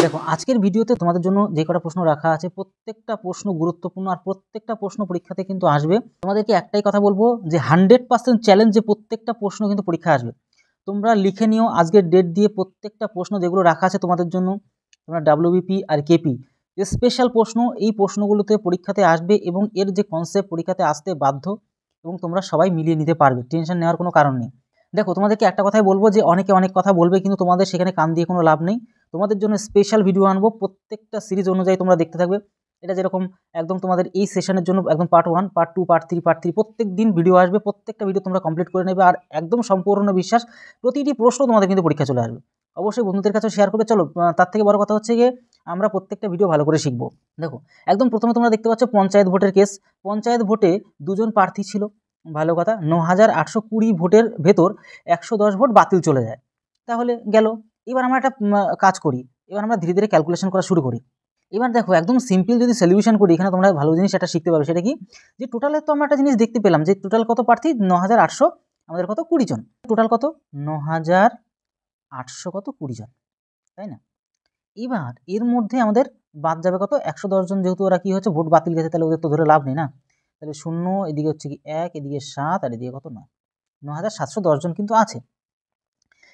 দেখো আজকের ভিডিওতে তোমাদের জন্য যে কটা প্রশ্ন রাখা আছে প্রত্যেকটা প্রশ্ন গুরুত্বপূর্ণ আর প্রত্যেকটা প্রশ্ন পরীক্ষাতে কিন্তু আসবে। তোমাদেরকে একটাই কথা বলবো যে 100% চ্যালেঞ্জ যে প্রত্যেকটা প্রশ্ন কিন্তু পরীক্ষা আসবে। তোমরা লিখে নিও আজকের ডেট দিয়ে প্রত্যেকটা প্রশ্ন যেগুলো রাখা আছে তোমাদের জন্য, তোমরা ডাব্লিউবিপি আর কেপি স্পেশাল প্রশ্ন এই প্রশ্নগুলোতে পরীক্ষাতে আসবে এবং এর যে কনসেপ্ট পরীক্ষাতে আসতে বাধ্য এবং তোমরা সবাই মিলিয়ে নিতে পারবে, টেনশন নেওয়ার কোনো কারণ নেই। দেখো তোমাদেরকে একটা কথাই বলবো যে অনেকে অনেক কথা বলবে কিন্তু তোমাদের সেখানে কান দিয়ে কোনো লাভ নেই। তোমাদের জন্য স্পেশাল ভিডিও আনবো, প্রত্যেকটা সিরিজ অনুযায়ী তোমরা দেখতে থাকবে। এটা যেরকম একদম তোমাদের এই সেশনের জন্য একদম পার্ট 1, পার্ট 2, পার্ট 3 প্রত্যেক দিন ভিডিও আসবে, প্রত্যেকটা ভিডিও তোমরা কমপ্লিট করে নেবে। আর একদম সম্পূর্ণ বিশ্বাস প্রতিটি প্রশ্ন তোমাদের কিন্তু পরীক্ষা চলে আসবে। অবশ্যই বন্ধুদের কাছে শেয়ার করবে। চলো তার থেকে বড় কথা হচ্ছে গিয়ে আমরা প্রত্যেকটা ভিডিও ভালো করে শিখবো। দেখো একদম প্রথমে তোমরা দেখতে পাচ্ছ পঞ্চায়েত ভোটের কেস। পঞ্চায়েত ভোটে দুজন প্রার্থী ছিল, ভালো কথা। 9,820 ভোটের ভেতর 110 ভোট বাতিল চলে যায়, তাহলে গেল। এবার আমরা একটা কাজ করি, এবার আমরা ধীরে ধীরে ক্যালকুলেশন করা শুরু করি। এবার দেখো একদম সিম্পল যদি সলিউশন করি, এখানে তোমরা ভালো জিনিস একটা শিখতে পারবে। সেটা কি, যে টোটালে তো আমরা একটা জিনিস দেখতে পেলাম যে টোটাল কত প্রার্থী, 9,800, আমাদের কত 20 জন, টোটাল কত 9,800 কত 20 জন, তাই না? এবার এর মধ্যে আমাদের বাদ যাবে কত 110 জন, যেহেতু ওরা কি হচ্ছে ভোট বাতিল গেছে, তাহলে ওদের তো ধরে লাভ নেই না। তাহলে 0, এদিকে হচ্ছে কি 1, এদিকে 7, আর এদিকে কত 9, 9,710 জন কিন্তু আছে।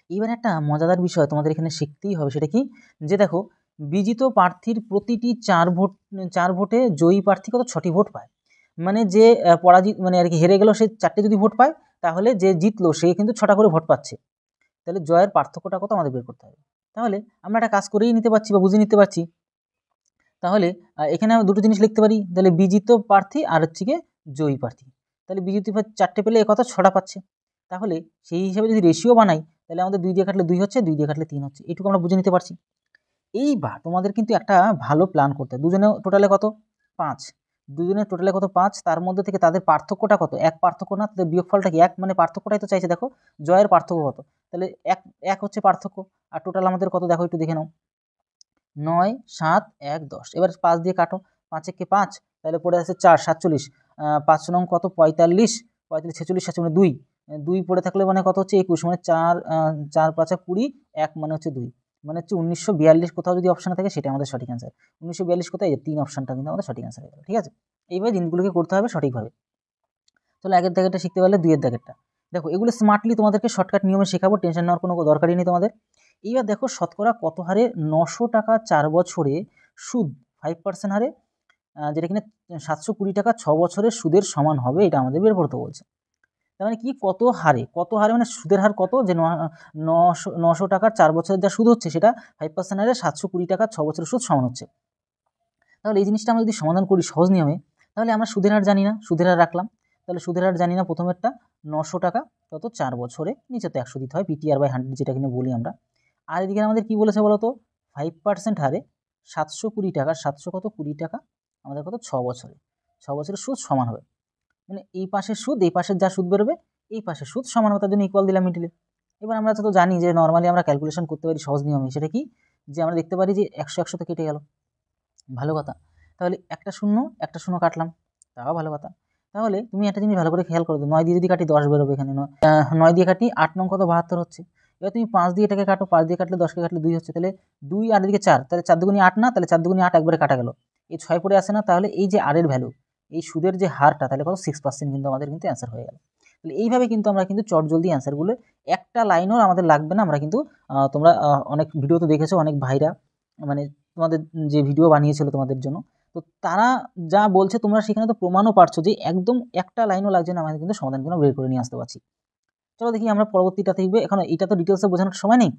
এবার একটা মজাদার বিষয় তোমাদের এখানে শিখতেই হবে, সেটা কি, যে দেখো বিজিত প্রার্থীর প্রতিটি 4 ভোটে জয়ী প্রার্থী কত 6টি ভোট পায়। মানে যে পরাজিত মানে আর কি হেরে গেল সে 4টে যদি ভোট পায়, তাহলে যে জিতলো সে কিন্তু 6টা করে ভোট পাচ্ছে। তাহলে জয়ের পার্থক্যটা কত আমাদের বের করতে হবে। তাহলে আমরা একটা কাজ করেই নিতে পারছি বা বুঝে নিতে পারছি। তাহলে এখানে আমরা দুটো জিনিস লিখতে পারি, তাহলে বিজিত প্রার্থী আর হচ্ছে গিয়ে জয়ী প্রার্থী। তাহলে বিজিত প্রার্থী 4টে পেলে এ কথা 6টা পাচ্ছে। তাহলে সেই হিসাবে যদি রেশিও বানাই, তাহলে আমাদের 2 দিয়ে কাটলে 2 হচ্ছে, 2 দিয়ে কাটলে 3 হচ্ছে। এইটুকু আমরা বুঝে নিতে পারছি। এইবার তোমাদের কিন্তু একটা ভালো প্ল্যান করতে হবে। দুজনে টোটালে কত 5, দুজনের টোটালে কত 5, তার মধ্যে থেকে তাদের পার্থক্যটা কত, এক পার্থক্য না, তাদের বিয়োগফলটা কি 1, মানে পার্থক্যটাই তো চাইছে। দেখো জয়ের পার্থক্য কত, তাহলে 1 হচ্ছে পার্থক্য। আর টোটাল আমাদের কত দেখো একটু দেখে নাও, 9, 7, 1, 10। এবার 5 দিয়ে কাটো, 5 একে 5, তাহলে পড়ে আছে 4, 47, 5 নং কত 45, 45, 46, 47, 2, 2 পড়ে থাকলে মানে কত হচ্ছে 21, মানে 4, 4, 5, 20, 1 মানে হচ্ছে 2, মানে হচ্ছে 1942। কোথাও যদি অপশানে থাকে সেটা আমাদের সঠিক অ্যান্সার। 1942 কোথায়, 3 অপশানটা কিন্তু আমাদের সঠিক অ্যান্সার হয়ে গেল। ঠিক আছে, এইভাবে জিনিসগুলোকে করতে হবে সঠিকভাবে। চলো 1 এর দাগেরটা শিখতে পারলে 2 এর দাগেরটা দেখো, এগুলো স্মার্টলি তোমাদেরকে শর্টকাট নিয়মে শেখাবো, টেনশন নেওয়ার কোনো দরকারই নেই তোমাদের। এইবার দেখো শতকরা কত হারে 900 টাকা 4 বছরে সুদ 5% হারে, যেটা কিনা 720 টাকা 6 বছরের সুদের সমান হবে, এটা আমাদের বের করতে বলছে। তার মানে কি, কত হারে মানে সুদের হার কত, যে 900 টাকার 4 বছরের যা সুদ হচ্ছে সেটা 5% হারে 720 টাকা 6 বছরের সুদ সমান হচ্ছে। তাহলে এই জিনিসটা আমরা যদি সমাধান করি সহজ নিয়মে, তাহলে আমরা সুদের হার জানি না, সুদের হার রাখলাম। তাহলে সুদের হার জানি না, প্রথমেরটা 900 টাকা কত 4 বছরে, নিচে তো 100 দিতে হয়, PTR/100 যেটা কিনে বলি আমরা। আর এদিকে আমাদের কি বলেছে বলতো, 5% হারে 720 টাকা, 700 কত 20 টাকা আমাদের কত 6 বছরে, 6 বছরের সুদ সমান হবে। মানে এই পাশের সুদ এই পাশের যা সুদ বেরোবে এই পাশের সুদ সমান হবে, তার জন্য ইকুয়াল দিলাম মিডিলে। এবার আমরা তো জানি যে নর্মালি আমরা ক্যালকুলেশন করতে পারি সহজ নিয়মে, সেটা কি, যে আমরা দেখতে পারি যে 100 তো কেটে গেল, ভালো কথা। তাহলে একটা শূন্য কাটলাম, তাও ভালো কথা। তাহলে তুমি একটা জিনিস ভালো করে খেয়াল করো, 9 দিয়ে যদি কাটি 10 বেরোবে, এখানে 9 দিয়ে কাটি 8 নং কত 72 হচ্ছে। এবার তুমি 5 দিয়ে এটাকে কাটো, 5 দিয়ে কাটলে 10কে কাটলে 2 হচ্ছে, তাহলে 2 আর এদিকে 4, তাহলে 4 দুগুণি 8 না, তাহলে 4 দুগুণি 8 একবারে কাটা গেল, এই 6 পড়ে আসে না। তাহলে এই যে আর এর ভ্যালু, এই সুদের যে হারটা, তাহলে কত 6% কিন্তু আমাদের কিন্তু অ্যান্সার হয়ে গেল। তাহলে এইভাবে কিন্তু আমরা কিন্তু চটজলদি অ্যান্সারগুলো, একটা লাইনও আমাদের লাগবে না, আমরা কিন্তু তোমরা অনেক ভিডিও তো দেখেছো, অনেক ভাইরা মানে তোমাদের যে ভিডিও বানিয়েছিল তোমাদের জন্য, তো তারা যা বলছে তোমরা সেখানে তো প্রমাণও পাচ্ছ যে একদম একটা লাইনও লাগছে না, আমাদের কিন্তু সমাধান কিন্তু বের করে নিয়ে আসতে পারছি। চলো দেখি আমরা পরবর্তীটা দেখবে, এখন এটা তো ডিটেলসে বোঝানোর সময় নেই।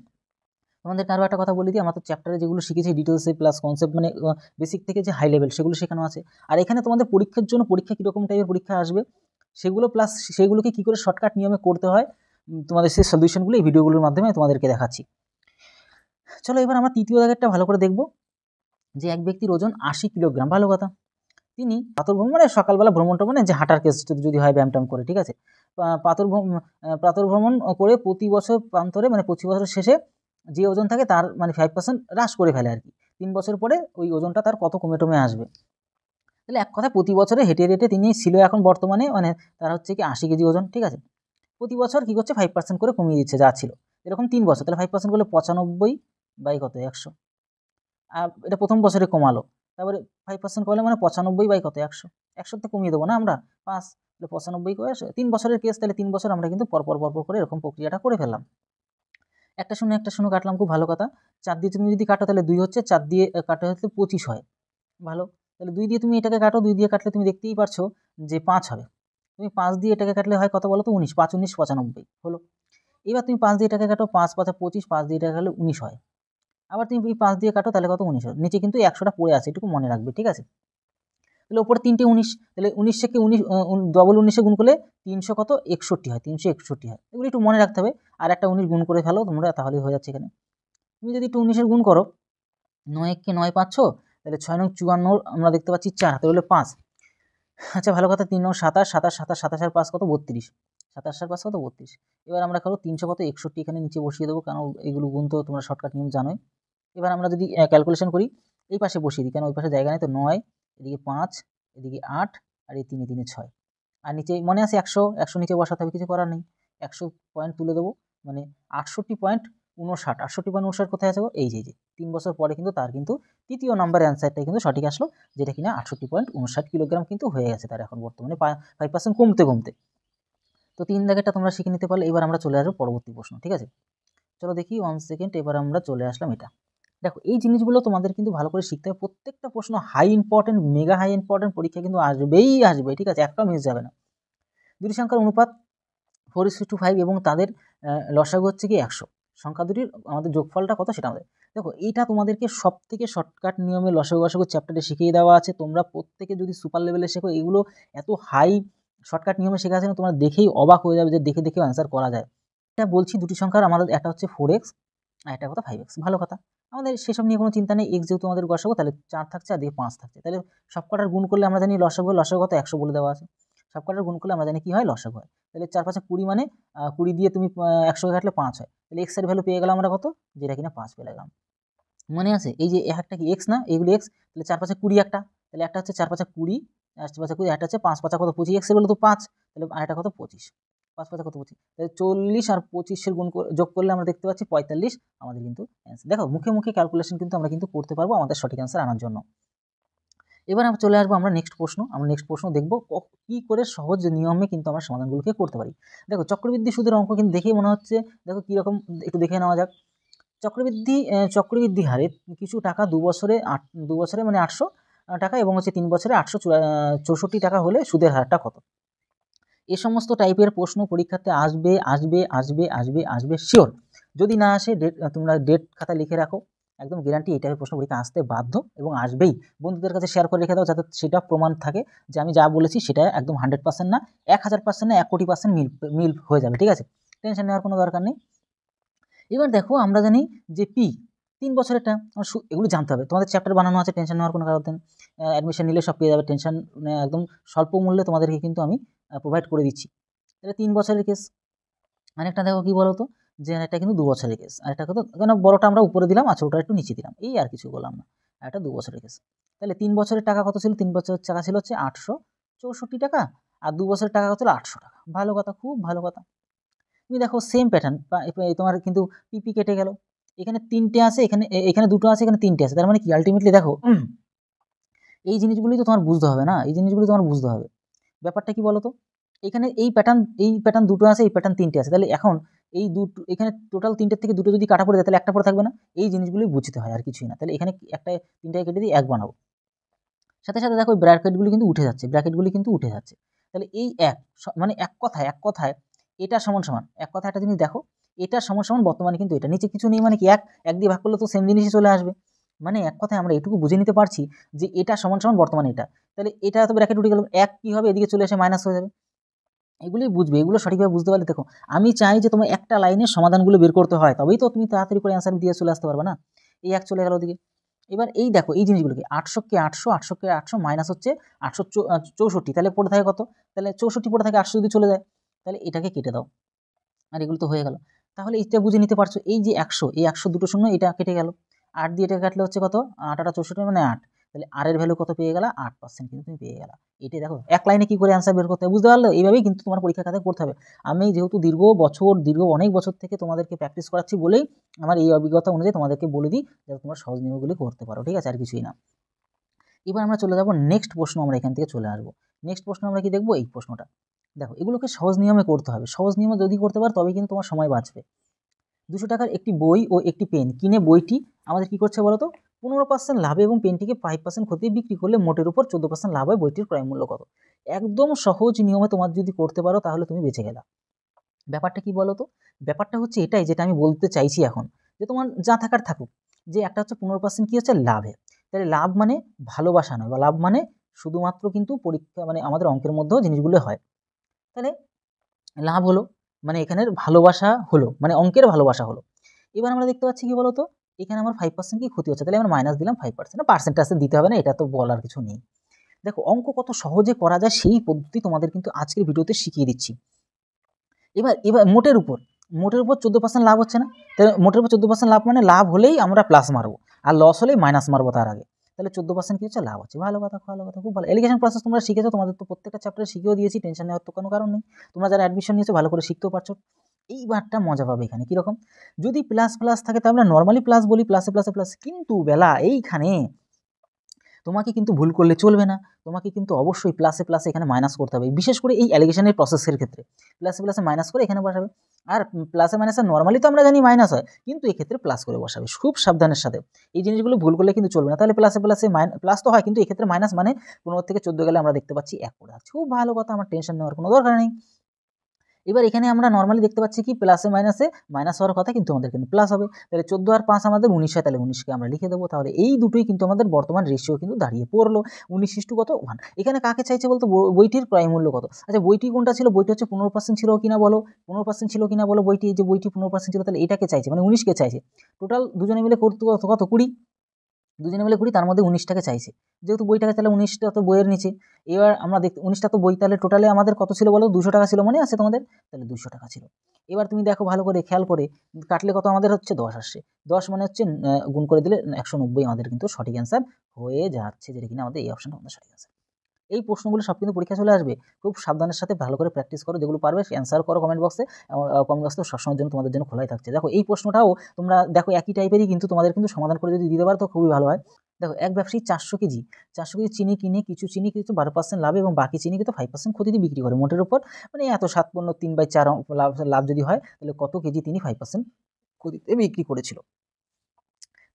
তোমাদের আরও একটা কথা বলে দিই, আমরা তো চ্যাপ্টারে যেগুলো শিখেছি ডিটেলসে প্লাস কনসেপ্ট মানে বেসিক থেকে যে হাই লেভেল সেগুলো শেখানো আছে। আর এখানে তোমাদের পরীক্ষার জন্য পরীক্ষা কীরকম টাইপের পরীক্ষা আসবে সেগুলো প্লাস সেগুলোকে কী করে শর্টকাট নিয়মে করতে হয়, তোমাদের সেই সলিউশনগুলো এই ভিডিওগুলোর মাধ্যমে তোমাদেরকে দেখাচ্ছি। চলো এবার আমরা তৃতীয় দাগেরটা ভালো করে দেখব, যে এক ব্যক্তির ওজন 80 কিলোগ্রাম, ভালো কথা। তিনি প্রাতঃভ্রমণ মানে সকালবেলা ভ্রমণটা মানে যে হাঁটার কেস যদি হয় ব্যায়াম ট্যাম করে, ঠিক আছে, প্রাতঃভ্রমণ করে প্রতি বছর প্রান্তরে মানে 25 বছরের শেষে যে ওজন থাকে তার মানে 5% হ্রাস করে ফেলে আর কি। 3 বছর পরে ওই ওজনটা তার কত কমে টমে আসবে। তাহলে এক কথায় প্রতি বছরে হেঁটে হেঁটে তিনি ছিল এখন বর্তমানে মানে তার হচ্ছে কি 80 কেজি ওজন, ঠিক আছে। প্রতি বছর কী করছে 5% করে কমিয়ে দিচ্ছে যা ছিল, এরকম 3 বছর, তাহলে 5% করলে 95 বাই কত 100, এটা প্রথম বছরে কমালো, তারপরে 5% কমালে মানে 95 বাই কত 100, 100 কমিয়ে দেবো না আমরা 5, তাহলে 95 করে 3 বছরের কেস, তাহলে 3 বছর আমরা কিন্তু পরপর করে এরকম প্রক্রিয়াটা করে ফেললাম। একটা শূন্য কাটলাম, খুব ভালো কথা। 4 দিয়ে তুমি যদি কাটো তাহলে 2 হচ্ছে, 4 দিয়ে কাটা হচ্ছে 25 হয়, ভালো। তাহলে 2 দিয়ে তুমি এটাকে কাটো, 2 দিয়ে কাটলে তুমি দেখতেই পারছো যে 5 হবে। তুমি 5 দিয়ে এটাকে কাটলে হয় কত বলো তো 19, 5 19 95 হলো। এবার তুমি 5 দিয়ে এটাকে কাটো, 5 5 25, 5 দিয়ে এটাকে কাটলে 19 হয়। আবার তুমি 5 দিয়ে কাটো তাহলে কত 19 হয়। নিচে কিন্তু 100টা পড়ে আছে, এটুকু মনে রাখবে, ঠিক আছে। তাহলে ওপরে 3টে 19, তাহলে 19 থেকে 19 ডবল 19 গুণ করলে 300 কত 61 হয়, 361 হয়। এগুলো একটু মনে রাখতে হবে। আর একটা 19 গুণ করে ফেলো তোমরা, তাহলেই হয়ে যাচ্ছে এখানে। তুমি যদি একটু 19 গুণ করো, 9 কে 9 পাচ্ছ, তাহলে 6 9 54 আমরা দেখতে পাচ্ছি 4, হাতে হলো 5। আচ্ছা ভালো কথা, 3 9 27, 27 27 27 আর 5 কত 32, 27 আর 5 কত 32। এবার আমরা করো 300 কত 61 এখানে নিচে বসিয়ে দেবো, কারণ এগুলো গুণ তো তোমরা শর্টকাট নিয়ম জানোই। এবার আমরা যদি ক্যালকুলেশন করি, এই পাশে বসিয়ে দিই, কারণ ওই পাশে জায়গা নেই, তো 9, এদিকে 5, এদিকে 8, আর এই 3 3 6, আর নিচে মনে আছে 100, 100 নিচে বসাতে হবে, কিছু করার নেই। 100 পয়েন্ট তুলে দেবো, মানে 68.59, 68.59 কোথায় আছে গো, এই যে 3 বছর পরে কিন্তু তার কিন্তু তৃতীয় নম্বরের অ্যান্সারটাই কিন্তু সঠিক আসলো, যেটা কিনা 68.59 কিলোগ্রাম কিন্তু হয়ে গেছে তার এখন বর্তমানে 5% কমতে। তো 3 দাগেরটা তোমরা শিখে নিতে পারলে। এবার আমরা চলে আসবো পরবর্তী প্রশ্ন, ঠিক আছে। চলো দেখি 1 সেকেন্ড, এবার আমরা চলে আসলাম এটা। দেখো এই জিনিসগুলো তোমাদের কিন্তু ভালো করে শিখতে হবে। প্রত্যেকটা প্রশ্ন high important, mega high important, পরীক্ষা কিন্তু আসবে, ঠিক আছে, একটাও মিস যাবে না। দুটি সংখ্যার অনুপাত 4:5 এবং তাদের লসাগু হচ্ছে কি 100। সংখ্যা দুটির আমাদের যোগফলটা কত সেটা আমাদের। দেখো এইটা তোমাদেরকে সবথেকে শর্টকাট নিয়মে লসাগু চ্যাপ্টারে শিখিয়ে দেওয়া আছে। তোমরা প্রত্যেকে যদি সুপার লেভেলে শেখো, এগুলো এত হাই শর্টকাট নিয়মে শেখা আছে না, তোমরা দেখেই অবাক হয়ে যাবে যে দেখেও অ্যান্সার করা যায়। এটা বলছি দুটি সংখ্যার আমাদের, একটা হচ্ছে 4x আর একটা কথা 5x। ভালো কথা, আমাদের সেসব নিয়ে কোনো চিন্তা নেই। x যেহেতু আমাদের লসাগু, তাহলে 4 থাকছে আর দিকে 5 থাকছে, তাহলে সবকটার গুণ করলে আমরা জানি লসাগু কত 100 বলে দেওয়া আছে। সবকটার গুণ করলে আমরা জানি কি হয় লসাগু হয়। তাহলে 4 5 20 মানে 20 দিয়ে তুমি 100 কাটলে 5 হয়, তাহলে x এর ভ্যালু পেয়ে গেলাম আমরা কত, যেটা কিনা 5 পেয়ে গেলাম। মনে আছে এই যে একটা কি x না, এইগুলো x, তাহলে 4 5 20 একটা, তাহলে একটা হচ্ছে 4 5 20, 4 5 20, একটা হচ্ছে 5 5 কত 25, x এর ভ্যালু তো 5, তাহলে আরেকটা কত 25, 5 5 কত 25, তাহলে 40 আর 25 এর গুণ যোগ করলে আমরা দেখতে পাচ্ছি 45 আমাদের কিন্তু অ্যান্সার। দেখো মুখে ক্যালকুলেশন কিন্তু আমরা কিন্তু করতে পারবো আমাদের সঠিক অ্যান্সার আনার জন্য। এবার আমরা চলে আসবো আমরা নেক্সট প্রশ্ন দেখবো কি করে সহজ নিয়মে কিন্তু আমরা সমাধানগুলোকে করতে পারি। দেখো চক্রবৃদ্ধি সুদের অঙ্ক কিন্তু দেখেই মনে হচ্ছে, দেখো কীরকম একটু দেখে নেওয়া যাক। চক্রবৃদ্ধি হারে কিছু টাকা 2 বছরে মানে 800 টাকা এবং হচ্ছে 3 বছরে 864 টাকা হলে সুদের হারটা কত। এ সমস্ত টাইপের প্রশ্ন পরীক্ষাতে আসবে শিওর। যদি না আসে তোমরা ডেট খাতা লিখে রাখো, একদম গ্যারান্টি এই টাইপের প্রশ্ন পরীক্ষা আসতে বাধ্য এবং আসবেই। বন্ধুদের কাছে শেয়ার করে রেখে দাও, যাতে সেটা প্রমাণ থাকে যে আমি যা বলেছি সেটা একদম 100% না, 1000% না, 1,000,000% মিল হয়ে যাবে, ঠিক আছে। টেনশন নেওয়ার কোনো দরকার নেই। এবার দেখো আমরা জানি যে পি 3 বছরেরটা, এগুলো জানতে হবে। তোমাদের চ্যাপ্টার বানানো আছে, টেনশন নেওয়ার কোনো কারণ নেই। অ্যাডমিশন নিলে সব পেয়ে যাবে, টেনশন একদম স্বল্প মূল্যে তোমাদেরকে কিন্তু আমি প্রোভাইড করে দিচ্ছি। তাহলে 3 বছরের কেস। আরেকটা দেখো কি বলো তো, যে এটা কিন্তু 2 বছরের কেস। আরেকটা কত, কেন বড়টা আমরা উপরে দিলাম আর ছোটটা একটু নিচে দিলাম, এই আর কিছু বললাম না। আর এটা 2 বছরের কেস। তাহলে 3 বছরের টাকা কত ছিল, 3 বছরের টাকা ছিল হচ্ছে 864 টাকা, আর 2 বছরের টাকা কত ছিল 800 টাকা। ভালো কথা, খুব ভালো কথা। তুমি দেখো সেম প্যাটার্ন, তোমার কিন্তু পিপি কেটে গেল, এখানে 3টে আছে, এখানে 2টো আছে, এখানে 3টে আছে, তার মানে কি আলটিমেটলি দেখো এই জিনিসগুলি তো তোমার বুঝতে হবে না, এই জিনিসগুলি তোমার বুঝতে হবে। ব্যাপারটা কি বলো তো, এখানে এই প্যাটার্ন 2টো আছে, এই প্যাটার্ন 3টে আছে, তাহলে এখন এই দুটো এখানে টোটাল 3টের থেকে 2টো যদি কাটা পড়ে যায় তাহলে একটা পড়ে থাকবে না। এই জিনিসগুলি বুঝতে হয় আর কিছুই না। তাহলে এখানে একটা 3টাকে কেটে দিয়ে 1 বানাবো, সাথে সাথে দেখো ব্র্যাকেটগুলি কিন্তু উঠে যাচ্ছে, তাহলে এই মানে এক কথায় এটা সমান এক কথা একটা জিনিস দেখো, এটা সমান বর্তমানে কিন্তু এটা নিচে কিছু নেই, মানে কি এক দিয়ে ভাগ করলে তো সেম জিনিসই চলে আসবে। মানে এক কথায় আমরা এটুকু বুঝে নিতে পারছি যে এটা সমান বর্তমানে এটা, তাহলে এটা তো ব্র্যাকেট উঠে গেল, এক কি হবে এদিকে চলে এসে মাইনাস হয়ে যাবে। এগুলি বুঝবে, এগুলো সঠিকভাবে বুঝতে পারলে দেখো আমি চাই যে তোমার একটা লাইনের সমাধানগুলো বের করতে হয়, তবেই তো তুমি তাড়াতাড়ি করে অ্যান্সার দিয়ে চলে আসতে পারবে না। এই এক চলে গেল ওদিকে। এবার এই দেখো এই জিনিসগুলোকে 800 মাইনাস হচ্ছে 864, তাহলে পড়ে থাকে কত, তাহলে 64 পড়ে থাকে, 800 যদি চলে যায় তাহলে এটাকে কেটে দাও, আর এগুলো তো হয়ে গেল। তাহলে এটা বুঝে নিতে পারছো, এই যে 100, এই 100 দুটো শূন্য, এটা কেটে গেল। 8 দিয়ে এটা কাটলে হচ্ছে কত, 8 8 64 মানে 8, তাহলে আর এর ভ্যালু কত পেয়ে গেলা 8% কিন্তু তুমি পেয়ে গেলা। এটাই দেখো এক লাইনে কি করে অ্যান্সার বের করতে হবে বুঝতে পারলে, এইভাবেই কিন্তু তোমার পরীক্ষা খাতায় করতে হবে। আমি যেহেতু দীর্ঘ অনেক বছর থেকে তোমাদেরকে প্র্যাকটিস করাচ্ছি বলেই আমার এই অভিজ্ঞতা অনুযায়ী তোমাদেরকে বলে দিই যাতে তোমরা সহজ নিয়মগুলি করতে পারো, ঠিক আছে, আর কিছুই না। এবার আমরা চলে যাবো নেক্সট প্রশ্ন, আমরা এখান থেকে চলে আসবো। নেক্সট প্রশ্ন আমরা কি দেখবো, এই প্রশ্নটা দেখো, এগুলোকে সহজ নিয়মে করতে হবে। সহজ নিয়মে যদি করতে পারো তবে কিন্তু তোমার সময় বাঁচবে। 200 টাকার একটি বই ও একটি পেন কিনে বইটি আমাদের কি করছে বলো তো, 15% লাভে এবং পেনটিকে 5% ক্ষতিতে বিক্রি করলে মোটের উপর 14% লাভ হয়, বইটির ক্রয় মূল্য কত? একদম সহজ নিয়মে তোমার যদি করতে পারো তাহলে তুমি বেঁচে গেলা। ব্যাপারটা কি বলো তো, ব্যাপারটা হচ্ছে এটাই যেটা আমি বলতে চাইছি এখন, যে তোমার যা থাকার থাকুক, যে একটা হচ্ছে 15% কি হচ্ছে লাভে, তাহলে লাভ মানে ভালোবাসা নয়, বা লাভ মানে শুধুমাত্র কিন্তু পরীক্ষা মানে আমাদের অঙ্কের মধ্যেও জিনিসগুলো হয়। তাহলে লাভ হলো মানে এখানের ভালোবাসা হলো, মানে অঙ্কের ভালোবাসা হলো। এবার আমরা দেখতে পাচ্ছি কি বলতো, এখানে আমার 5% কি ক্ষতি হচ্ছে, তাহলে আমরা মাইনাস দিলাম 5%, পার্সেন্টেজ দিতে হবে না, এটা তো বলার কিছু নেই। দেখো অঙ্ক কত সহজে করা যায় সেই পদ্ধতি তোমাদের কিন্তু আজকের ভিডিওতে শিখিয়ে দিচ্ছি। এবার মোটের উপর 14% লাভ হচ্ছে না, তাহলে মোটের উপর 14% লাভ মানে লাভ হলেই আমরা প্লাস মারবো, আর লস হলেই মাইনাস মারবো তার আগে। তাহলে 14% কি হচ্ছে লাভ হচ্ছে। ভালো কথা, খুব ভালো। এলিগেশন প্রসেস তোমরা শিখেছো, তোমাদের তো প্রত্যেকটা চ্যাপ্টারে শিখিয়েও দিয়েছি, টেনশন নেওয়ার তো কোনো কারণ নেই। তোমরা যারা অ্যাডমিশন নিয়েছো ভালো করে শিখতেও পারছো। এইবারটা মজা পাবে এখানে কীরকম, যদি প্লাস প্লাস থাকে তাহলে আমরা নর্মালি প্লাস বলি, প্লাসে প্লাসে প্লাস, কিন্তু বেলা এইখানে তোমাকে কিন্তু ভুল করলে চলবে না, তোমাকে কিন্তু অবশ্যই প্লাসে প্লাসে এখানে মাইনাস করতে হবে, বিশেষ করে এই অ্যালিগেশনের প্রসেসের ক্ষেত্রে প্লাসে প্লাসে মাইনাস করে এখানে বসাবে। আর প্লাসে মাইনাসে নর্মালি তো আমরা জানি মাইনাস হয়, কিন্তু এক্ষেত্রে প্লাস করে বসাবে, খুব সাবধানের সাথে। এই জিনিসগুলো ভুল করলে কিন্তু চলবে না। তাহলে প্লাসে প্লাসে প্লাস তো হয়, কিন্তু এক্ষেত্রে মাইনাস মানে 15 থেকে 14 গেলে আমরা দেখতে পাচ্ছি 1 করে আছে। খুব ভালো কথা, আমার টেনশন নেওয়ার কোনো দরকার নেই। এবার এখানে আমরা নর্মালি দেখতে পাচ্ছি কি প্লাসে মাইনাসে মাইনাস হওয়ার কথা, কিন্তু আমাদের এখানে প্লাস হবে। তাহলে 14 আর 5 আমাদের 19 হয়, তাহলে 19কে আমরা লিখে দেবো। তাহলে এই দুটোই কিন্তু আমাদের বর্তমান রেশিও কিন্তু দাঁড়িয়ে পড়লো 19 কত 1। এখানে কাকে চাইছে বলতো, বইটির ক্রয় মূল্য কত। আচ্ছা বইটি কোনটা ছিল, বইটি হচ্ছে 15% ছিল কিনা বলো, 15% ছিল কিনা বলো বইটি, এই যে বইটি 15% ছিল, তাহলে এটাকে চাইছে মানে 19কে চাইছে। টোটাল দুজনে মিলে করতে কত 20, দুজনে মিলে 20, তার মধ্যে 19টাকে চাইছে, যেহেতু বইটাকে, তাহলে 19টা তো বইয়ের নিচে। এবার আমরা দেখতে 19টা তো বই, তাহলে টোটালে আমাদের কত ছিল বলো, 200 টাকা ছিল, মনে আছে তোমাদের, তাহলে 200 টাকা ছিল। এবার তুমি দেখো ভালো করে খেয়াল করে, কাটলে কত আমাদের হচ্ছে 10 আসছে, 10 মানে হচ্ছে গুণ করে দিলে 190 আমাদের কিন্তু সঠিক অ্যান্সার হয়ে যাচ্ছে, যেটা কিনা আমাদের এই অপশনটা আমাদের সঠিক অ্যান্সার। এই প্রশ্নগুলো সব কিন্তু পরীক্ষা চলে আসবে, খুব সাবধানের সাথে ভালো করে প্র্যাকটিস করো, যেগুলো পারবে অ্যান্সার করো কমেন্ট বক্সে। কমেন্ট বক্স তো সবসময়ের জন্য তোমাদের জন্য খোলাই থাকছে। দেখো এই প্রশ্নটাও তোমরা দেখো একই টাইপেরই, কিন্তু তোমাদের কিন্তু সমাধান করে যদি দিতে পারো তো খুবই ভালো হয়। দেখো এক ব্যবসায়ী 400 কেজি চিনি কিনে কিছু চিনি কিন্তু 12% লাভ এবং বাকি চিনি কিন্তু 5% ক্ষতিতে বিক্রি করে, মোটের উপর মানে এত 7/3/4 লাভ যদি হয়, তাহলে কত কেজি তিনি 5% ক্ষতিতে বিক্রি করেছিল।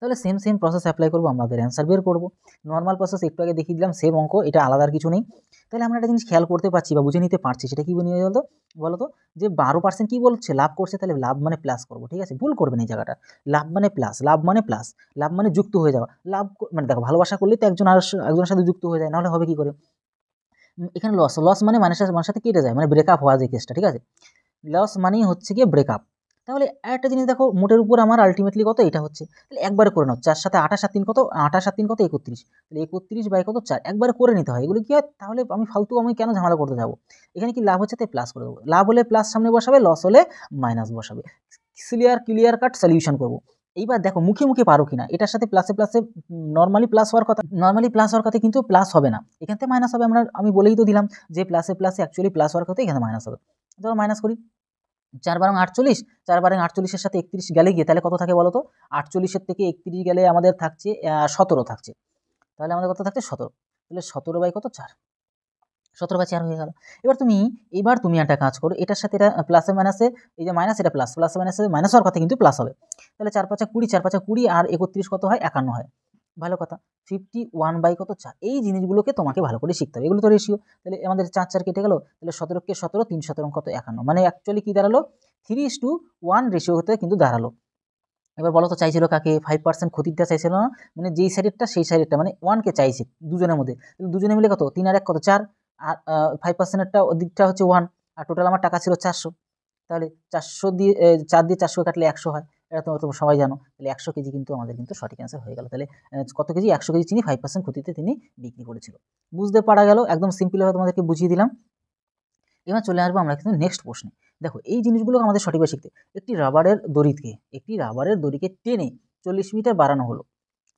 তাহলে সেম প্রসেস অ্যাপ্লাই করবো, আমাদের অ্যান্সার বের করবো। নর্মাল প্রসেস একটু আগে দেখিয়ে দিলাম, সেম অঙ্ক, এটা আলাদা আর কিছু নেই। তাহলে আমরা একটা জিনিস খেয়াল করতে পারছি বা বুঝে নিতে পারছি, সেটা কি নিয়ে বলতো, যে 12% কি বলছে লাভ করছে, তাহলে লাভ মানে প্লাস করবো, ঠিক আছে, ভুল করবেন এই জায়গাটা। লাভ মানে প্লাস, লাভ মানে যুক্ত হয়ে যাওয়া, লাভ মানে দেখো ভালোবাসা করলে তো একজনের সাথে যুক্ত হয়ে যায়, নাহলে হবে কি করে। এখানে লস মানে মানুষের সাথে কেটে যায়, মানে ব্রেকআপ হওয়া যায় কেসটা, ঠিক আছে, লস মানেই হচ্ছে গিয়ে ব্রেকআপ। তাহলে একটা জিনিস দেখো, মোটের উপর আমার আলটিমেটলি কত, এটা হচ্ছে, তাহলে একবারে করে নাও, 4 সাথে 28 আর 3 কত, 28 আর 3 কত 31, তাহলে 31 বাই কত 4, একবারে করে নিতে হয়। এগুলো কি হয়, তাহলে আমি কেন ঝামেলা করতে যাবো। এখানে কি লাভ হচ্ছে তাই প্লাস করে দেবো, লাভ হলে প্লাস সামনে বসাবে, লস হলে মাইনাস বসাবে, ক্লিয়ার কাট সলিউশন করবো। এইবার দেখো মুখে মুখে পারো কিনা, এটার সাথে প্লাসে নর্মালি প্লাস হওয়ার কথা, কিন্তু প্লাস হবে না, এখান থেকে মাইনাস হবে। আমি বলেই তো দিলাম যে প্লাসে অ্যাকচুয়ালি প্লাস হওয়ার কথা, এখানে মাইনাস হবে। ধরো মাইনাস করি, 4 বারং 48, 4 বারং 48-এর সাথে 31 গেলে গিয়ে তাহলে কত থাকে বলো তো, 48-এর থেকে 31 গেলে আমাদের থাকছে 17 থাকছে, তাহলে আমাদের কত থাকছে 17, তাহলে 17 বাই কত 4, 17 বাই 4 হয়ে গেল। এবার তুমি একটা কাজ করো, এটার সাথে এটা প্লাসে মাইনাসে, এই যে মাইনাস এটা প্লাস, প্লাসে মাইনাসে মাইনাস হওয়ার কথা কিন্তু প্লাস হবে, তাহলে 4 5 20, 4 5 20 আর 31 কত হয় 51 হয়, ভালো কথা, 51 বাই কত 4। এই জিনিসগুলোকে তোমাকে ভালো করে শিখতে হবে, এগুলো তো রেশিও, তাহলে আমাদের 4 4 কেটে গেল, তাহলে 17কে 17, 3 17 কত 51, মানে অ্যাকচুয়ালি কি দাঁড়ালো 3:1 রেশিও হতে কিন্তু দাঁড়ালো। এবার বলো তো চাইছিল কাকে, 5% ক্ষতিটা চাইছিল না, মানে যেই সাইডেরটা সেই সাইডেরটা, মানে 1কে চাইছে দুজনের মধ্যে, তাহলে দুজনে মিলে কত 3 আর 1 কত 4, আর 5%-এরটা দিকটা হচ্ছে 1, আর টোটাল আমার টাকা ছিল 400, তাহলে 400 দিয়ে 4 দিয়ে 400 কাটলে 100 হয়, এটা তোমরা সবাই জানো। তাহলে 100 কেজি কিন্তু আমাদের কিন্তু সঠিক অ্যান্সার হয়ে গেল। তাহলে কত কেজি, 100 কেজি চিনি 5% ক্ষতিতে তিনি বিক্রি করেছিল। বুঝতে পারা গেল, একদম সিম্পলভাবে তোমাদেরকে বুঝিয়ে দিলাম। এবার চলে আসবো আমরা কিন্তু নেক্সট প্রশ্নে। দেখো এই জিনিসগুলো আমাদের সঠিকভাবে শিখতে, একটি রাবারের দড়িকে টেনে 40 মিটার বাড়ানো হলো,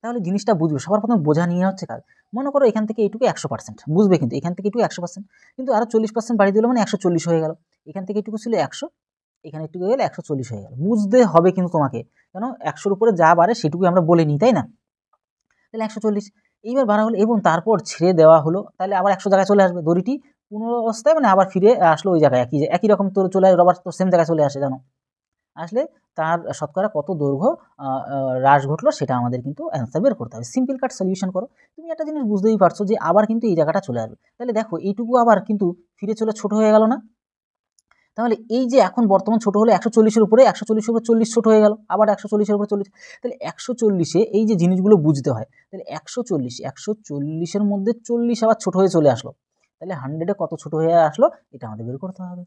তাহলে জিনিসটা বুঝবে, সবার প্রথমে বোঝা নিয়ে হচ্ছে কাজ। মনে করো এখান থেকে এইটুকু 100% বুঝবে, কিন্তু এখান থেকে এটুকু 100%, কিন্তু আরও 40% বাড়িয়ে দিল মানে 140 হয়ে গেল। এখান থেকে এটুকু ছিল 100, এখানে একটু গেলে 140 হয়ে গেল। বুঝতে হবে কিন্তু তোমাকে, কেন 100-র উপরে যা বাড়ে সেটুকুই আমরা বলে নিই, তাই না? তাহলে 140 এইবার বাড়া হলো এবং তারপর ছেড়ে দেওয়া হলো, তাহলে আবার 100 জায়গায় চলে আসবে। দড়িটি পুনরাবস্থায় মানে আবার ফিরে আসলো ওই জায়গায়, একই রকম তোর চলে রবার তো সেম জায়গায় চলে আসে, জানো? আসলে তার শতকরা কত দৈর্ঘ্য হ্রাস ঘটলো সেটা আমাদের কিন্তু অ্যান্সার বের করতে হবে। সিম্পল কাট সলিউশন করো। তুমি একটা জিনিস বুঝতেই পারছো যে আবার কিন্তু এই জায়গাটা চলে আসবে। তাহলে দেখো এইটুকু আবার কিন্তু ফিরে চলে ছোট হয়ে গেল না? তাহলে এই যে এখন বর্তমান ছোট হলো 140-এর উপরে, 140-এর উপরে 40 ছোট হয়ে গেল, আবার 140-এর উপরে 40। তাহলে 140-এ এই যে জিনিসগুলো বুঝতে হয়, তাহলে 140-এর মধ্যে 40 আবার ছোট হয়ে চলে আসলো, তাহলে 100-এ কত ছোট হয়ে আসলো এটা আমাদের বের করতে হবে।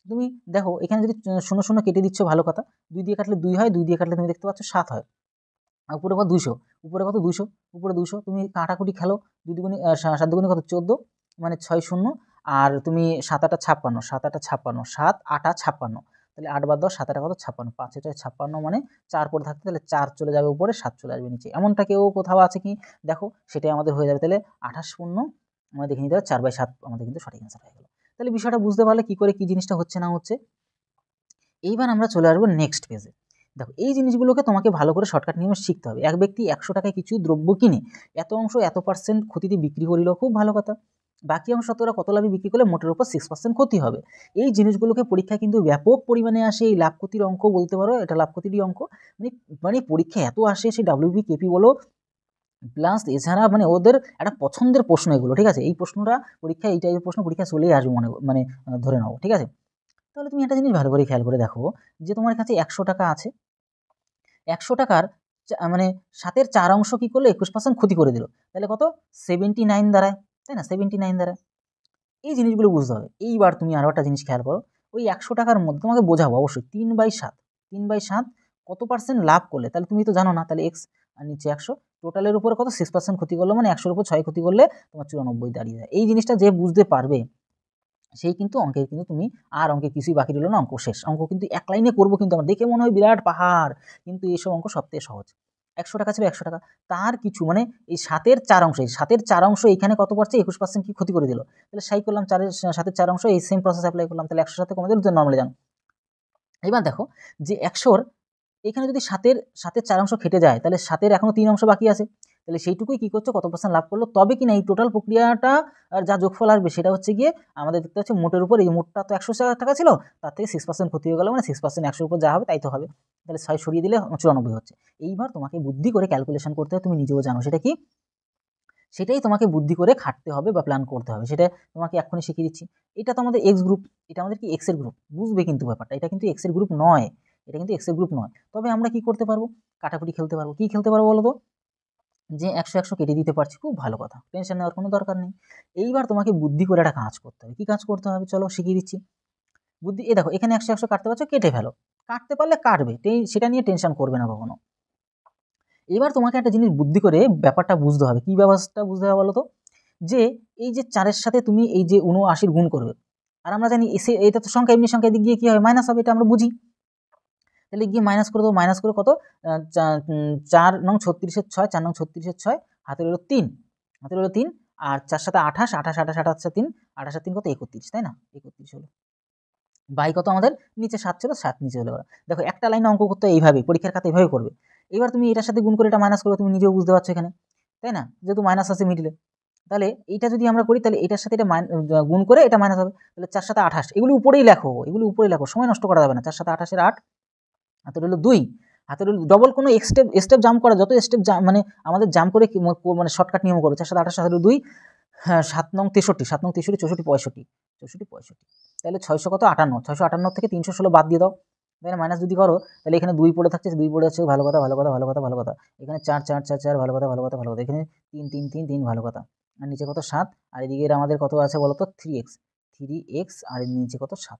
তুমি দেখো এখানে যদি 0 কেটে দিচ্ছ ভালো কথা, 2 দিয়ে কাটলে 2 হয়, 2 দিয়ে কাটলে তুমি দেখতে পাচ্ছ 7 হয়। আর উপরে কত 200, উপরে কত 200, উপরে 200, তুমি কাটাকুটি খেলো, 2 দুগুণে 7 দুগুণে কত 14, মানে 6 শূন্য, আর তুমি 7 8 56, 7 8 56, 7 8 56, তাহলে 8 বাদ দাও, 7 8 কত 56, 5 8 56, মানে 4 পরে থাকতে, তাহলে 4 চলে যাবে উপরে, 7 চলে আসবে নিচে। এমনটা কেউ কোথাও আছে কি দেখো, সেটাই আমাদের হয়ে যাবে। তাহলে 28 শূন্য আমরা দেখে নিতে হবে, 4/7 আমাদের কিন্তু সঠিক অ্যান্সার হয়ে গেল। তাহলে বিষয়টা বুঝতে পারলে কি করে কি জিনিসটা হচ্ছে না হচ্ছে। এইবার আমরা চলে আসবো নেক্সট পেজে। দেখো এই জিনিসগুলোকে তোমাকে ভালো করে শর্টকাট নিয়মে শিখতে হবে। এক ব্যক্তি 100 টাকায় কিছু দ্রব্য কিনে এত অংশ এত পার্সেন্ট ক্ষতিতে বিক্রি করিল, খুব ভালো কথা। বাকি অংশ শতকরা কত লাভে বিক্রি করলে মোটের উপর 6% ক্ষতি হবে। এই জিনিসগুলোকে পরীক্ষায় কিন্তু ব্যাপক পরিমাণে আসে। এই লাভ ক্ষতির অঙ্ক বলতে পারো, এটা লাভ ক্ষতিরই অঙ্ক। মানে পরীক্ষায় এত আসে, সেই WBP KP বলো প্লাস এছাড়া মানে ওদের একটা পছন্দের প্রশ্ন এগুলো, ঠিক আছে? এই প্রশ্নটা পরীক্ষায়, এই টাইপের প্রশ্ন পরীক্ষায় চলেই আসবে মানে ধরে নাও, ঠিক আছে? তাহলে তুমি একটা জিনিস ভালো করে খেয়াল করে দেখো যে তোমার কাছে 100 টাকা আছে, 100 টাকার মানে 7-এর 4 অংশ কি করলো 21% ক্ষতি করে দিল, তাহলে কত 79 দাঁড়ায়, তাই না? 79 দাঁড়ায়। এই জিনিসগুলো বুঝতে হবে। এইবার তুমি আরও একটা জিনিস খেয়াল করো, ওই 100 টাকার মধ্যে তোমাকে বোঝাবো অবশ্যই 3/7, 3/7 কত পার্সেন্ট লাভ করলে, তাহলে তুমি তো জানো না, তাহলে এক্স আর নিচে 100, টোটালের উপরে কত 6% ক্ষতি করলো, মানে 100-এর উপর 6 ক্ষতি করলে তোমার 94 দাঁড়িয়ে যায়। এই জিনিসটা যে বুঝতে পারবে সেই কিন্তু অঙ্কের কিন্তু তুমি আর অঙ্কে কিছুই বাকি রইল না, অঙ্ক শেষ। অঙ্ক কিন্তু এক লাইনে করবো, কিন্তু আমার দেখে মনে হয় বিরাট পাহাড়, কিন্তু এইসব অঙ্ক সবথেকে সহজ। 100 টাকা ছিল 100 টাকা, তার কিছু মানে এই 7-এর 4 অংশ, এই 7-এর 4 অংশ এইখানে কত পড়ছে 21% কি ক্ষতি করে দিল, তাহলে সাই করলাম 7-এর 4 অংশ, এই সেম প্রসেস অ্যাপ্লাই করলাম, তাহলে 100 সাথে কমে দিল, নর্মালি জানো। এবার দেখো যে 100-র এখানে যদি 7-এর 4 অংশ কেটে যায়, তাহলে 7-এর এখনো 3 অংশ বাকি আছে, তাহলে সেইটুকুই কি করছো কত পার্সেন্ট লাভ করলো, তবে কিনা এই টোটাল প্রক্রিয়াটা আর যা যোগফল আসবে সেটা হচ্ছে গিয়ে আমাদের দেখতে পাচ্ছি মোটের উপর, এই মোটটা তো 100 টাকা ছিল, তার থেকে 6% ক্ষতি হয়ে গেল, মানে 6% 100-র উপর যা হবে তাই তো হবে, তাহলে 6 সরিয়ে দিলে 94 হচ্ছে। এইবার তোমাকে বুদ্ধি করে ক্যালকুলেশন করতে হবে, তুমি নিজেও জানো সেটা কি, সেটাই তোমাকে বুদ্ধি করে খাটতে হবে বা প্ল্যান করতে হবে, সেটা তোমাকে এক্ষুনি শিখিয়ে দিচ্ছি। এটা তো আমাদের এক্স গ্রুপ, এটা আমাদের কি এক্সের গ্রুপ, বুঝবে কিন্তু ব্যাপারটা, এটা কিন্তু এক্সের গ্রুপ নয়, এটা কিন্তু এক্সের গ্রুপ নয়। তবে আমরা কি করতে পারবো, কাটাকুটি খেলতে পারবো। কি খেলতে পারবো বলো তো, যে 100 কেটে দিতে পারছি, খুব ভালো কথা, টেনশন নেওয়ার কোনো দরকার নেই। এইবার তোমাকে বুদ্ধি করে একটা কাজ করতে হবে। কি কাজ করতে হবে চলো শিখিয়ে দিচ্ছি। বুদ্ধি, এই দেখো এখানে 100 কাটতে পারছো, কেটে ফেলো, কাটতে পারলে কাটবে, সেটা নিয়ে টেনশন করবে না কখনো। এবার তোমাকে একটা জিনিস বুদ্ধি করে ব্যাপারটা বুঝতে হবে। কি ব্যবস্থা বুঝতে হবে বলো তো, যে এই যে 4-এর সাথে তুমি এই যে 79 গুণ করবে, আর আমরা জানি এটা তো সংখ্যা, এমনি সংখ্যা দিক গিয়ে কি হবে মাইনাস হবে, এটা আমরা বুঝি। তাহলে গিয়ে মাইনাস করে দেবো, মাইনাস করে কত 4 নং 36-এর 6, 4 নং 36-এর 6, হাতের হলো 3, হাতের হলো 3, আর 4 সাথে 28, 28 28 28 3, 28 আর 3 কত 31, তাই না? 31 হলো। বাই কত আমাদের নিচে 7 ছিল, 7 নিচে হলো। দেখো একটা লাইনে অঙ্ক করতে এইভাবেই, পরীক্ষার খাতা এইভাবে করবে। এবার তুমি এটার সাথে গুণ করে এটা মাইনাস করো, তুমি নিজেও বুঝতে পারছো এখানে, তাই না? যেহেতু মাইনাস আছে মিডিলে, তাহলে এইটা যদি আমরা করি, তাহলে এটার সাথে এটা গুণ করে এটা মাইনাস হবে, তাহলে 4 সাথে 28, এগুলি উপরেই লেখো, এগুলি উপরেই লেখো, সময় নষ্ট করা যাবে না। 4 সাথে 28-এর 8, হাতের হলো 2, হাতের হলো ডবল কোনো স্টেপ জাম্প করা, যত স্টেপ মানে আমাদের জাম্প করে মানে শর্টকাট নিয়ম করো। 4 সাথে 28, হাতের 2, হ্যাঁ 7 নং 63, 7 নং 63, 64 65, তাহলে 600 কত 58, 658 থেকে 316 বাদ দিয়ে দাও, তাহলে মাইনাস যদি করো, তাহলে এখানে 2 পড়ে থাকছে, 2 পড়ে যাচ্ছে, ভালো কথা ভালো কথা ভালো কথা ভালো কথা। এখানে 4 4 4 4, ভালো কথা ভালো কথা ভালো কথা। এখানে 3 3 3 3, ভালো কথা। আর নিচে কত 7, আর এদিকে আমাদের কত আছে বলো তো 3x, আর এর নিচে কত 7।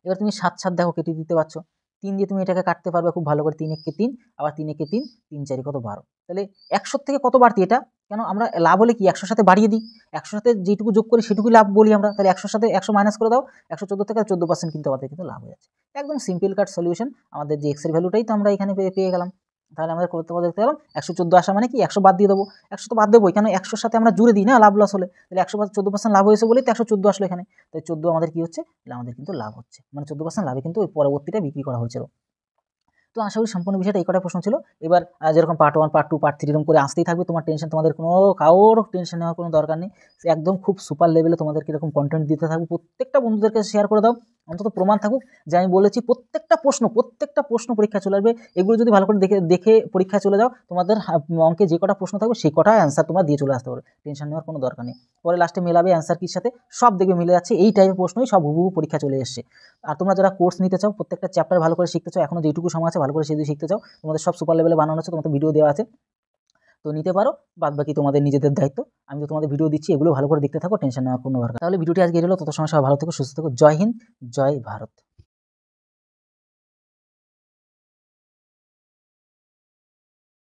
এবার তুমি 7 7 দেখো কেটে দিতে পারছো, 3 দিয়ে তুমি এটাকে কাটতে পারবে খুব ভালো করে, 3 1 কে 3, আবার 3 1 কে 3, 3 4 কত 12, তাহলে 100 থেকে কত বাড়তি এটা, কেন আমরা লাভ হলে কি 100 সাথে বাড়িয়ে দিই, 100 সাথে যেটুকু যোগ করি সেটুকুই লাভ বলি আমরা, তাহলে 100 সাথে 100 মাইনাস করে দাও, 114 থেকে 14% কিন্তু আমাদের কিন্তু লাভ হয়ে যাচ্ছে। একদম সিম্পল কাট সলিউশন, আমাদের যে এক্স এর ভ্যালুটাই তো আমরা এখানে পেয়ে গেলাম। তাহলে আমাদের করতে দেখতে গেলাম 114 আসা মানে কি 100 বাদ দিয়ে দেবো, 100 তো বাদ দেবোই, কেন 100-র সাথে আমরা জুড়ে দিই না লাভ লস হলে, তাহলে 114% লাভ হয়েছে বলেই তো 114 আসলো এখানে, তাই 14 আমাদের কি হচ্ছে, আমাদের কিন্তু লাভ হচ্ছে, মানে 14% লাভে কিন্তু ওই পরবর্তীটা বিক্রি করা হয়েছিল। তো আশা করি সম্পূর্ণ বিষয়টা এই কটা প্রশ্ন ছিল। এবার যেরকম পার্ট 1 পার্ট 2 পার্ট 3 এরকম করে আসতেই থাকবে, তোমার টেনশন, তোমাদের কারোর টেনশন নেওয়ার কোনো দরকার নেই, একদম খুব সুপার লেভেলে তোমাদেরকে এরকম কন্টেন্ট দিতে থাকবো, প্রত্যেকটা বন্ধুদেরকে শেয়ার করে দাও, অন্তত প্রমাণ থাকুক যে আমি বলেছি প্রত্যেকটা প্রশ্ন পরীক্ষা চলে আসবে, এগুলো যদি ভালো করে দেখে পরীক্ষায় চলে যাও, তোমাদের অঙ্কে যে কটা প্রশ্ন থাকবে সেই কটা অ্যান্সার তোমরা দিয়ে চলে আসতে পারবে, টেনশন নেওয়ার কোনো দরকার নেই। পরে লাস্টে মেলাবে অ্যান্সার কির সাথে, সব দেখবে মিলে যাচ্ছে, এই টাইপের প্রশ্নই সব হুবহু পরীক্ষা চলে এসছে। আর তোমরা যারা কোর্স নিতে চাও, প্রত্যেকটা চ্যাপ্টার ভালো করে শিখতে চাও, এখনো যেটুকু সময় আছে ভালো করে সেদিকে শিখতে চাও, তোমাদের সব সুপার লেভেলে বানানো আছে, তোমাদের ভিডিও দেওয়া আছে, তো নিতে পারো, বাদ বাকি তোমাদের নিজেদের দায়িত্ব। আমি তো তোমাদের ভিডিও দিচ্ছি, এগুলো ভালো করে দেখতে থাকো, টেনশন নেওয়ার কোনো দরকার। তাহলে ভিডিওটি আজকে এলো, তত সময় সবাই ভালো থেকো, সুস্থ থেকো, জয় হিন্দ, জয় ভারত।